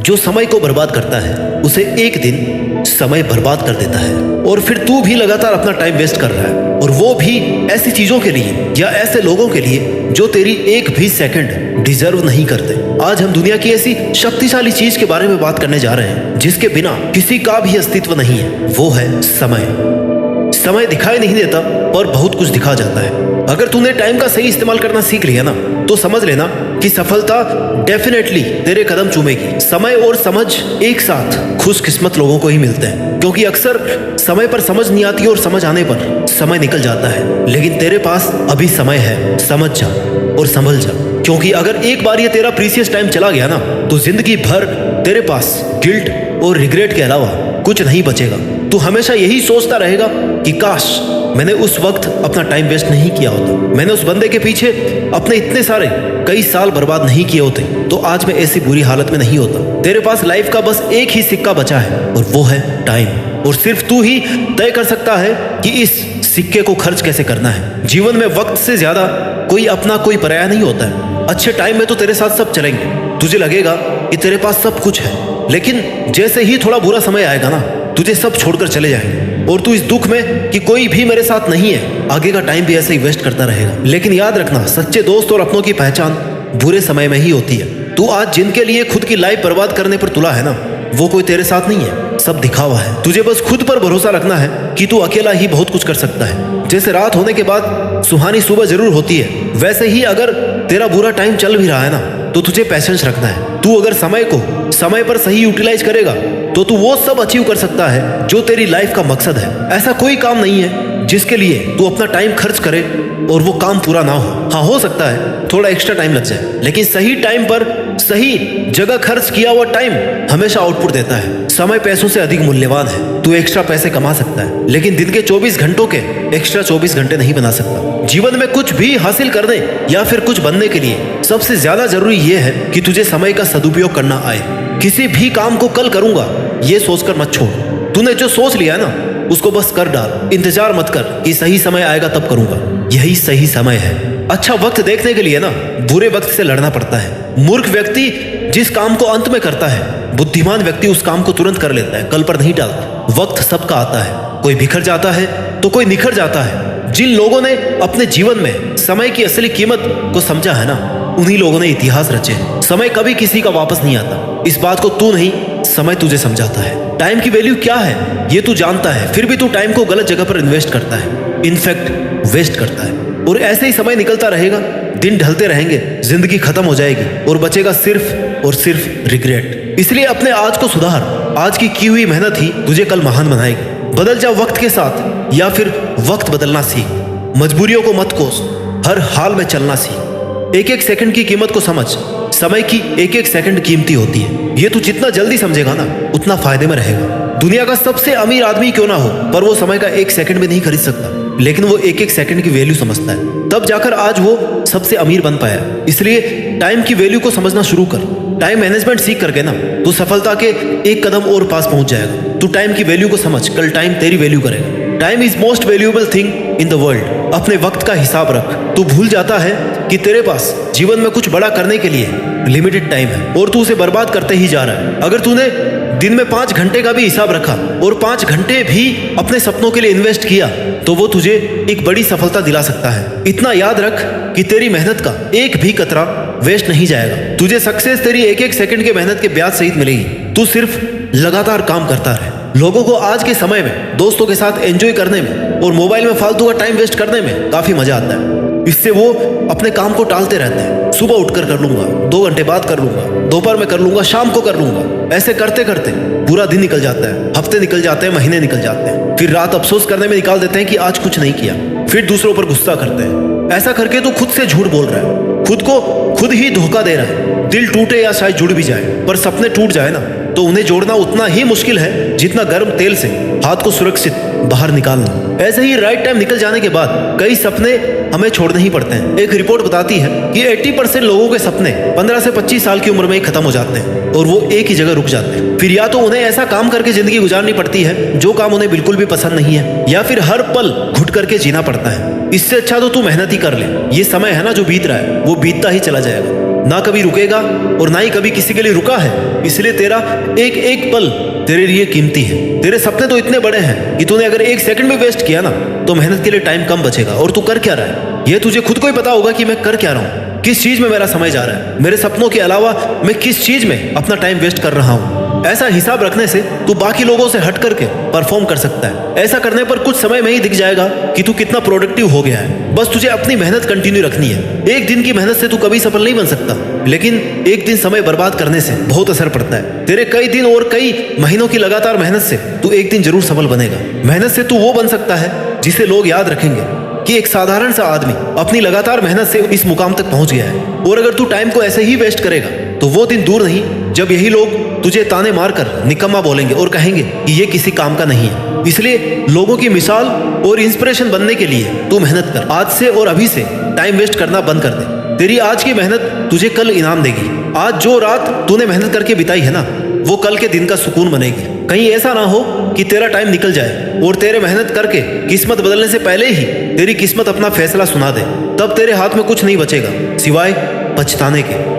जो समय को बर्बाद करता है उसे एक दिन समय बर्बाद कर देता है। और फिर तू भी लगातार अपना टाइम वेस्ट कर रहा है, और वो भी ऐसी चीजों के लिए या ऐसे लोगों के लिए जो तेरी एक भी सेकंड डिजर्व नहीं करते। आज हम दुनिया की ऐसी शक्तिशाली चीज के बारे में बात करने जा रहे हैं जिसके बिना किसी का भी अस्तित्व नहीं है। वो है समय। समय दिखाई नहीं देता और बहुत कुछ दिखा जाता है। अगर तूने टाइम का सही इस्तेमाल करना सीख लिया ना, तो समझ लेना कि सफलता डेफिनेटली तेरे कदम चूमेगी। समय और समझ एक साथ खुशकिस्मत लोगों को ही मिलते हैं, क्योंकि अक्सर समय पर समझ नहीं आती और समझ आने पर समय निकल जाता है। लेकिन तेरे पास अभी समय है, समझ जा और संभल जा, क्योंकि अगर एक बार ये तेरा प्रीसियस टाइम चला गया ना, तो जिंदगी भर तेरे पास गिल्ट और रिग्रेट के अलावा कुछ नहीं बचेगा। तू हमेशा यही सोचता रहेगा कि काश मैंने उस वक्त अपना टाइम वेस्ट नहीं किया होता, मैंने उस बंदे के पीछे अपने इतने सारे कई साल बर्बाद नहीं किए होते, तो आज मैं ऐसी बुरी हालत में नहीं होता। तेरे पास लाइफ का बस एक ही सिक्का बचा है और वो है टाइम। और सिर्फ तू ही तय कर सकता है कि इस सिक्के को खर्च कैसे करना है। जीवन में वक्त से ज्यादा कोई अपना कोई पराया नहीं होता है। अच्छे टाइम में तो तेरे साथ सब चलेंगे, तुझे लगेगा कि तेरे पास सब कुछ है, लेकिन जैसे ही थोड़ा बुरा समय आएगा ना, तुझे सब छोड़कर चले जाएंगे और तू इस दुख में कि कोई भी मेरे साथ नहीं है, आगे का टाइम भी ऐसे ही वेस्ट करता रहेगा। लेकिन याद रखना, सच्चे दोस्त और अपनों की पहचान बुरे समय में ही होती है। तू आज जिनके लिए खुद की लाइफ बर्बाद करने पर तुला है ना, वो कोई तेरे साथ नहीं है, सब दिखावा है। तुझे बस खुद पर भरोसा रखना है कि तू अकेला ही बहुत कुछ कर सकता है। जैसे रात होने के बाद सुहानी सुबह जरूर होती है, वैसे ही अगर तेरा बुरा टाइम चल भी रहा है ना, तो तुझे पैशेंस रखना है। तू अगर समय को समय पर सही यूटिलाइज करेगा तो तू वो सब अचीव कर सकता है जो तेरी लाइफ का मकसद है। ऐसा कोई काम नहीं है जिसके लिए तू अपना टाइम खर्च करे और वो काम पूरा ना हो। हाँ, हो सकता है थोड़ा एक्स्ट्रा टाइम लग जाए, लेकिन सही टाइम पर सही जगह खर्च किया हुआ टाइम हमेशा आउटपुट देता है। समय पैसों से अधिक मूल्यवान है। तू एक्स्ट्रा पैसे कमा सकता है, लेकिन दिन के 24 घंटों के एक्स्ट्रा 24 घंटे नहीं बना सकता। जीवन में कुछ भी हासिल करने या फिर कुछ बनने के लिए सबसे ज्यादा जरूरी यह है कि तुझे समय का सदुपयोग करना आए। किसी भी काम को कल करूंगा ये सोचकर मत छोड़। तूने जो सोच लिया है ना, उसको बस कर डाल। इंतजार मत कर कि सही समय आएगा तब करूंगा। यही सही समय है। अच्छा वक्त देखने के लिए ना बुरे वक्त से लड़ना पड़ता है। मूर्ख व्यक्ति जिस काम को अंत में करता है, बुद्धिमान व्यक्ति उस काम को तुरंत कर लेता है, कल पर नहीं टालता। वक्त सबका आता है, कोई बिखर जाता है तो कोई निखर जाता है। जिन लोगों ने अपने जीवन में समय की असली कीमत को समझा है ना, उन्हीं लोगों ने इतिहास रचे हैं। समय कभी किसी का वापस नहीं आता। इस बात को तू नहीं, समय तुझे समझाता है। टाइम की वैल्यू क्या है ये तू जानता है, फिर भी तू टाइम को गलत जगह पर इन्वेस्ट करता है, इनफैक्ट वेस्ट करता है। और ऐसे ही समय निकलता रहेगा, दिन ढलते रहेंगे, जिंदगी खत्म हो जाएगी और बचेगा सिर्फ और सिर्फ रिग्रेट। इसलिए अपने आज को सुधार। आज की हुई मेहनत ही तुझे कल महान बनाएगी। बदल जा वक्त के साथ या फिर वक्त बदलना सीख। मजबूरियों को मत कोस, हर हाल में चलना सीख। एक एक सेकंड की कीमत को समझ। समय की एक एक सेकंड कीमती होती है। ये तू जितना जल्दी समझेगा ना, उतना फायदे में रहेगा। दुनिया का सबसे अमीर आदमी क्यों ना हो, पर वो समय का एक सेकंड भी नहीं खरीद सकता, लेकिन वो एक एक सेकंड की वैल्यू समझता है। तब जाकर आज वो सबसे अमीर बन पाया। इसलिए टाइम की वैल्यू को समझना शुरू कर। टाइम मैनेजमेंट सीख करके ना तू सफलता के एक कदम और पास पहुंच जाएगा। तू टाइम की वैल्यू को समझ, कल टाइम तेरी वैल्यू करेगा। Time is most valuable thing in the world. अपने वक्त का हिसाब रख। तू भूल जाता है कि तेरे पास जीवन में कुछ बड़ा करने के लिए लिमिटेड टाइम है और तू उसे बर्बाद करते ही जा रहा है। अगर तूने दिन में 5 घंटे का भी हिसाब रखा और 5 घंटे भी अपने सपनों के लिए इन्वेस्ट किया, तो वो तुझे एक बड़ी सफलता दिला सकता है। इतना याद रख कि तेरी मेहनत का एक भी कतरा वेस्ट नहीं जाएगा। तुझे सक्सेस तेरी एक एक सेकंड के मेहनत के ब्याज सहित मिलेगी। तू सिर्फ लगातार काम करता रहे। लोगों को आज के समय में दोस्तों के साथ एंजॉय करने में और मोबाइल में फालतू का टाइम वेस्ट करने में काफी मजा आता है। इससे वो अपने काम को टालते रहते हैं। सुबह उठकर कर लूंगा, 2 घंटे बाद कर लूंगा, दोपहर में कर लूंगा, शाम को कर लूंगा। ऐसे करते करते पूरा दिन निकल जाता है, हफ्ते निकल जाते हैं, महीने निकल जाते हैं। फिर रात अफसोस करने में निकाल देते हैं कि आज कुछ नहीं किया। फिर दूसरों पर गुस्सा करते हैं। ऐसा करके तो खुद से झूठ बोल रहा है, खुद को खुद ही धोखा दे रहा है। दिल टूटे या शायद जुड़ भी जाए, पर सपने टूट जाए ना, तो उन्हें जोड़ना उतना ही मुश्किल है जितना गर्म तेल से हाथ को सुरक्षित बाहर निकालना। ऐसे ही राइट टाइम निकल जाने के बाद कई सपने हमें छोड़ने ही पड़ते हैं। एक रिपोर्ट बताती है कि 80% लोगों के सपने 15 से 25 साल की उम्र में ही खत्म हो जाते हैं और वो एक ही जगह रुक जाते हैं। फिर या तो उन्हें ऐसा काम करके जिंदगी गुजारनी पड़ती है जो काम उन्हें बिल्कुल भी पसंद नहीं है, या फिर हर पल घुट करके जीना पड़ता है। इससे अच्छा तो तू मेहनत ही कर ले। ये समय है ना जो बीत रहा है, वो बीतता ही चला जाएगा। ना कभी रुकेगा और ना ही कभी किसी के लिए रुका है। इसलिए तेरा एक एक पल तेरे लिए कीमती है। तेरे सपने तो इतने बड़े हैं कि तूने अगर एक सेकंड भी वेस्ट किया ना तो मेहनत के लिए टाइम कम बचेगा। और तू कर क्या रहा है ये तुझे खुद को ही पता होगा कि मैं कर क्या रहा हूँ, किस चीज में मेरा समय जा रहा है, मेरे सपनों के अलावा मैं किस चीज में अपना टाइम वेस्ट कर रहा हूँ। ऐसा हिसाब रखने से तू बाकी लोगों से हट करके परफॉर्म कर सकता है। ऐसा करने पर कुछ समय में ही दिख जाएगा कि तू कितना प्रोडक्टिव हो गया है। बस तुझे अपनी मेहनत कंटिन्यू रखनी है। एक दिन की मेहनत से तू कभी सफल नहीं बन सकता, लेकिन एक दिन समय बर्बाद करने से बहुत असर पड़ता है। तेरे कई दिन और कई महीनों की लगातार मेहनत से तू एक दिन जरूर सफल बनेगा। मेहनत से तू वो बन सकता है जिसे लोग याद रखेंगे कि एक साधारण सा आदमी अपनी लगातार मेहनत से इस मुकाम तक पहुंच गया है। और अगर तू टाइम को ऐसे ही वेस्ट करेगा तो वो दिन दूर नहीं जब यही लोग तुझे ताने मारकर निकम्मा बोलेंगे और कहेंगे कि ये किसी काम का नहीं है। इसलिए लोगों की मिसाल और इंस्पिरेशन बनने के लिए तू मेहनत कर। आज से और अभी से टाइम वेस्ट करना बंद कर दे। तेरी आज की मेहनत तुझे कल इनाम देगी। आज जो रात तूने मेहनत करके बिताई है ना वो कल के दिन का सुकून बनेगी। कहीं ऐसा ना हो कि तेरा टाइम निकल जाए और तेरे मेहनत करके किस्मत बदलने से पहले ही तेरी किस्मत अपना फैसला सुना दे। तब तेरे हाथ में कुछ नहीं बचेगा सिवाय पछताने के।